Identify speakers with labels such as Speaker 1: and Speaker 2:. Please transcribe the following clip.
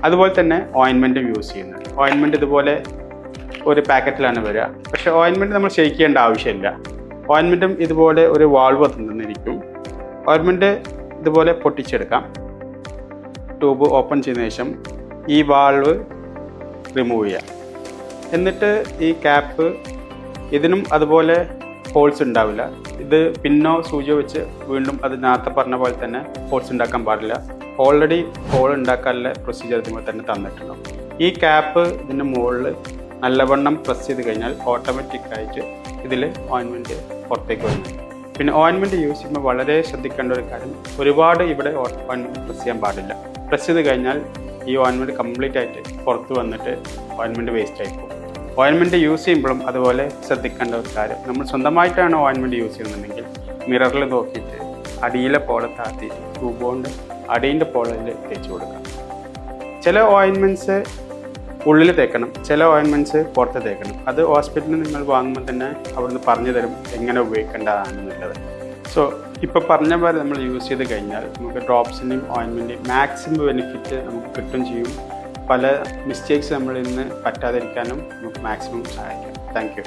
Speaker 1: അതുപോലെ തന്നെ ഓയിൻമെൻറ്റും യൂസ് ചെയ്യുന്നുണ്ട്. ഓയിൻമെൻറ്റ് ഇതുപോലെ ഒരു പാക്കറ്റിലാണ് വരിക. പക്ഷേ ഓയിൻമെൻറ്റ് നമ്മൾ ഷെയ്ക്ക് ചെയ്യേണ്ട ആവശ്യമില്ല. ഓയിൻമെൻറ്റും ഇതുപോലെ ഒരു വാൾവ് തന്നിരിക്കും. ഓയിൻമെൻറ്റ് ഇതുപോലെ പൊട്ടിച്ചെടുക്കാം. ട്യൂബ് ഓപ്പൺ ചെയ്തതിനു ശേഷം ഈ വാൾവ് റിമൂവ് ചെയ്യാം. എന്നിട്ട് ഈ ക്യാപ്പ്, ഇതിനും അതുപോലെ ഹോൾസ് ഉണ്ടാവില്ല. ഇത് പിന്നോ സൂചിയോ വെച്ച് വീണ്ടും അത് നേരത്തെ പറഞ്ഞ പോലെ തന്നെ ഹോൾസ് ഉണ്ടാക്കാൻ പാടില്ല. ഓൾറെഡി ഹോൾ ഉണ്ടാക്കാനുള്ള പ്രൊസീജിയർ ഇതുപോലെ തന്നെ തന്നിട്ടുണ്ടാവും. ഈ ക്യാപ്പ് ഇതിൻ്റെ മുകളിൽ നല്ലവണ്ണം പ്രസ് ചെയ്ത് കഴിഞ്ഞാൽ ഓട്ടോമാറ്റിക്കായിട്ട് ഇതിൽ ഓയിൻമെൻറ്റ് പുറത്തേക്ക് വരുന്നു. പിന്നെ ഓയിൻമെൻറ്റ് യൂസ് ചെയ്യുമ്പോൾ വളരെ ശ്രദ്ധിക്കേണ്ട ഒരു കാര്യം, ഒരുപാട് ഇവിടെ ഓയിൻമെൻറ്റ് പ്രസ് ചെയ്യാൻ പാടില്ല. പ്രസ് ചെയ്ത് കഴിഞ്ഞാൽ ഈ ഓയിൻമെൻറ്റ് കംപ്ലീറ്റ് ആയിട്ട് പുറത്ത് വന്നിട്ട് ഓയിൻമെൻറ്റ് വേസ്റ്റ് ആയി പോകും. ഓയിൻമെൻറ്റ് യൂസ് ചെയ്യുമ്പോഴും അതുപോലെ ശ്രദ്ധിക്കേണ്ട ഒരു കാര്യം, നമ്മൾ സ്വന്തമായിട്ടാണ് ഓയിൻമെൻറ്റ് യൂസ് ചെയ്യുന്നുണ്ടെങ്കിൽ മിററിൽ നോക്കിയിട്ട് അടിയിലെ പോള താത്തി ട്യൂബ് കൊണ്ട് അടീൻ്റെ പോളയിൽ തേച്ച് കൊടുക്കാം. ചില ഓയിൻമെൻറ്റ്സ് ഉള്ളിൽ തേക്കണം, ചില ഓയിൻമെൻറ്റ്സ് പുറത്ത് തേക്കണം. അത് ഹോസ്പിറ്റലിൽ നിങ്ങൾ വാങ്ങുമ്പോൾ തന്നെ അവിടുന്ന് പറഞ്ഞു തരും എങ്ങനെ ഉപയോഗിക്കേണ്ടതാണെന്നുള്ളത്. സോ ഇപ്പോൾ പറഞ്ഞ പോലെ നമ്മൾ യൂസ് ചെയ്ത് കഴിഞ്ഞാൽ നമുക്ക് ഡ്രോപ്സിൻ്റെയും ഓയിൻമെൻറ്റിൻ്റെയും മാക്സിമം ബെനിഫിറ്റ് നമുക്ക് കിട്ടും ചെയ്യും. പല മിസ്റ്റേക്സ് നമ്മളിൽ നിന്ന് പറ്റാതിരിക്കാനും നമുക്ക് മാക്സിമം സഹായിക്കും. Thank you.